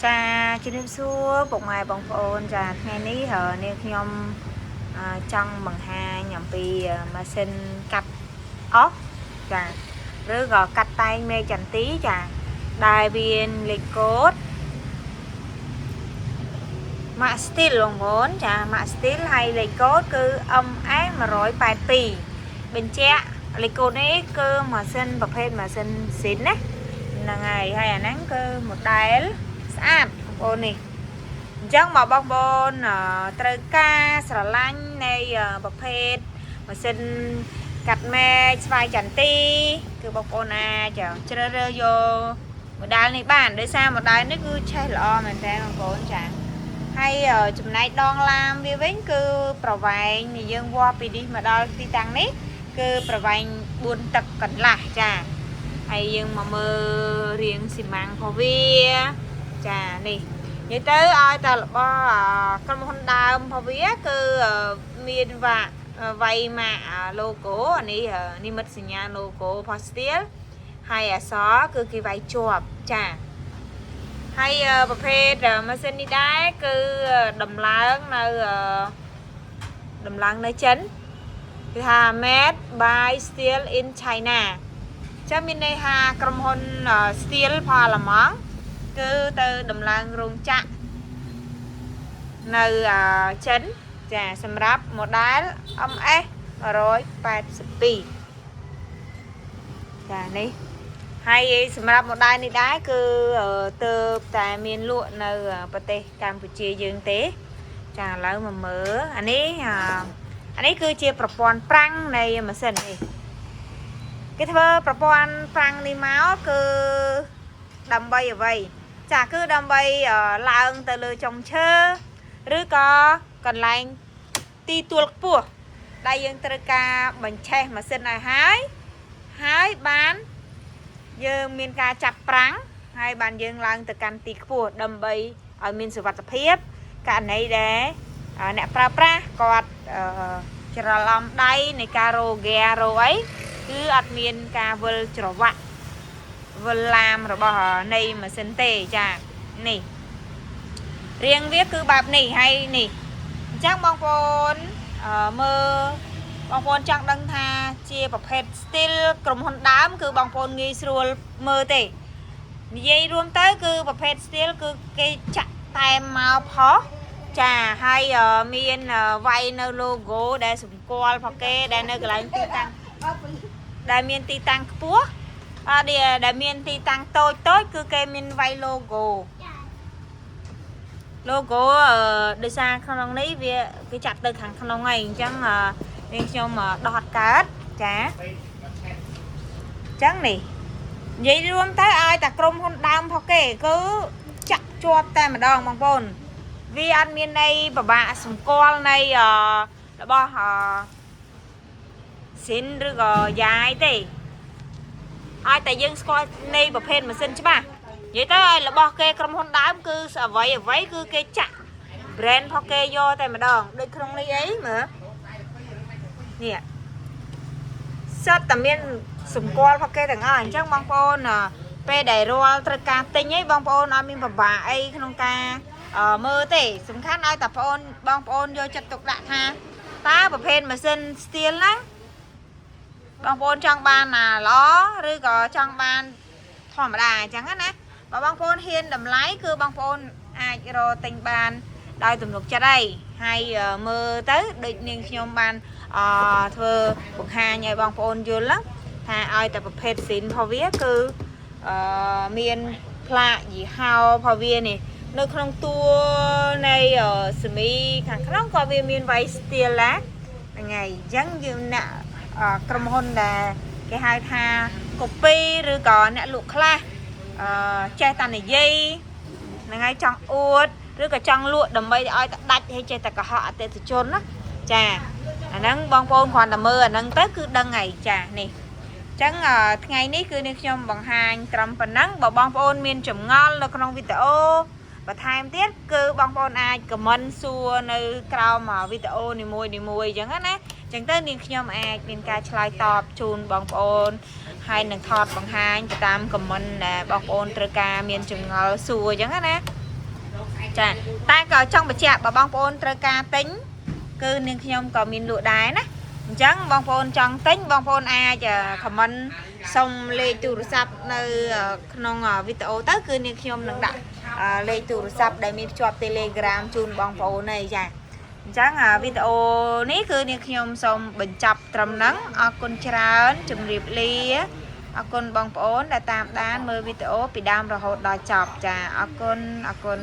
Cha trên đêm xua bụng mày bông phôn cha ngày ní hờ nêu nhom trong bằng hai nhầm vì mà xin cắt ốc cha rồi gò cắt tay mê chành tí cha đài viên lịch cốt mạ steel luôn vốn cha mạ steel hay lịch cốt cứ âm ác mà rối bài pì bên che lịch cốt ấy cơ mà xin bậc hết mà xin xín đấy là ngày hay là nắng cơ một đài sạch ô nè chẳng mà bông bồn trời ca sả lanh này bậc phết mà xin cắt me vài chản ti cứ bọc bồn chở chơi rơ vô một đài này bản để sao một đài nó cứ chơi lo mình thấy bọc bồn chẳng hay ở chùm này đòn làm vì vĩnh cứ bảo vệ thì dương qua vì đi mà đo đi tăng nít cứ bảo vệ buôn tập cẩn lại chả hay dương mà mơ riêng xì mạng phò vía chà nè như tới ai ta là bo con con đào phò vía cứ miền và vay mà logo này ni mất sinh nhà logo postil hay xó cứ cái vay chuột chà hayประเภทมาเส้นนี้ได้คือดำล้างในchấnคือhandmade by steel in Chinaจะมีในกรมหนsteel พอละมั้งคือtừ đầm láng rung chạในchấnจะสำหรับmột đá âm ép rồi 80 ปีจ้ะนี่ให้สำหรับmột đai này đáคือtừ tại miền lụaในประเทศกัมพูชีយើងទេចាឡើយមកមើលអានេះគឺជាប្រព័ន្ធប្រាំងនៃម៉ាស៊ីននេះគេធ្វើប្រព័ន្ធប្រាំងនេះមកគឺដើម្បីអ្វីចាគឺដើម្បីឡើងទៅលើចុងឈើឬក៏កន្លែងទីទួលខ្ពស់ដែលយើងត្រូវការបញ្ឆេះម៉ាស៊ីនឲ្យហើយបានយើងមានការចាប់ប្រាំងហើយបានយើងឡើងទៅកាន់ទីខ្ពស់ដើម្បីឲ្យមានសុវត្ថិភាពករណីដែលអ្នកប្រើប្រាស់គាត់ច្រឡំដៃនៃការរោហ្គារោអីគឺអត់មានការវិលច្រវាក់វិលឡាមរបស់នៃម៉ាស៊ីនទេចានេះរៀងវាគឺបែបនេះហើយនេះអញ្ចឹងបងប្អូនមើលបងប្អូនចង់ដឹងថាជាប្រភេទ steel ក្រុមហ៊ុនដើមគឺបងប្អូនងាយស្រួលមើលទេនិយាយរួមទៅគឺប្រភេទ steel គឺគេចាក់តែមកផុសចាហើយមានវាយនៅ logo ដែលសម្គាល់ផងគេដែលនៅកន្លែងទីតាំងដែលមានទីតាំងខ្ពស់ដែលមានទីតាំងតូចគឺគេមានវាយ logo ដោយសារក្នុងនេះវាគេចាក់ទៅខាងក្នុងហើយអញ្ចឹងនាងខ្ញុំដោះកើតចាអញ្ចឹងនេះនិយាយរួមទៅឲ្យតែក្រុមហ៊ុនដើមផងគេគឺចាក់ជាប់តែម្ដងបងប្អូនវាអត់មានន័យពិបាកសម្គាល់នៃរបស់ស៊ីនឬក៏យ៉ាយទេឲ្យតែយើងស្គាល់នៃប្រភេទម៉ាស៊ីនច្បាស់និយាយទៅឲ្យរបស់គេក្រុមហ៊ុនដើមគឺអ្វីគឺគេចាក់ brand ផងគេយកតែម្ដងដូចក្នុងនេះអីមើលនេះសិតតែមានសម្គាល់ផងគេទាំងអស់អញ្ចឹងបងប្អូនពេលដែលរាល់ត្រូវការទិញអីបងប្អូនអត់មានពិបាកអីក្នុងការមើលទេសំខាន់ឲ្យតែបងប្អូនយកចិត្តទុកដាក់ថាតើប្រភេទម៉ាស៊ីន steel ហ្នឹងបងប្អូនចង់បានល្អឬក៏ចង់បានធម្មតាអញ្ចឹងណាបើបងប្អូនហ៊ានតម្លៃគឺបងប្អូនអាចរកទិញបានដោយទំនុកចិត្តហើយមើលទៅដូចនាងខ្ញុំបានធ្វើបង្ហាញឲ្យបងប្អូនយល់ថាឲ្យតែប្រភេទស៊ីនផវាគឺមានផ្លាកយីហោផវានេះនៅក្នុងតួនៃសេមីខាងក្នុងក៏វាមានវាយ steel ហ្នឹងហើយអញ្ចឹងយើងអ្នកក្រុមហ៊ុនដែលគេហៅថា copy ឬក៏អ្នកលក់ខ្លះចេះតែនិយាយហ្នឹងហើយចង់អួតឬក៏ចង់លក់ដើម្បីឲ្យតែដាច់ឲ្យចេះតែកុហកអតិថិជនណាចាអាហ្នឹងបងប្អូនគ្រាន់តែមើលអាហ្នឹងទៅគឺដឹងហើយចានេះអញ្ចឹងថ្ងៃនេះគឺនាងខ្ញុំបង្ហាញត្រឹមប៉ុណ្ណឹងបើបងប្អូនមានចម្ងល់នៅក្នុងវីដេអូបន្ថែមទៀតគឺបងប្អូនអាច comment សួរនៅក្រោមវីដេអូនីមួយអញ្ចឹងណាអញ្ចឹងទៅនាងខ្ញុំអាចមានការឆ្លើយតបជូនបងប្អូនហើយនឹងថតបង្ហាញទៅតាម comment ដែលបងប្អូនត្រូវការមានចម្ងល់សួរអញ្ចឹងណា ចាតែក៏ចង់បញ្ជាក់បើបងប្អូនត្រូវការទិញគឺនាងខ្ញុំក៏មានលក់ដែរណាអញ្ចឹងបងប្អូនចង់ទិញបងប្អូនអាចខមមិនសុំលេខទូរស័ព្ទនៅក្នុងវីដេអូទៅគឺនាងខ្ញុំនឹងដាក់លេខទូរស័ព្ទដែលមានភ្ជាប់ Telegram ជូនបងប្អូនហើយចាអញ្ចឹងវីដេអូនេះគឺនាងខ្ញុំសូមបញ្ចប់ត្រឹមហ្នឹងអរគុណច្រើនជម្រាបលាអរគុណបងប្អូនដែលតាមដានមើលវីដេអូពីដើមរហូតដល់ចប់ចាអរគុណ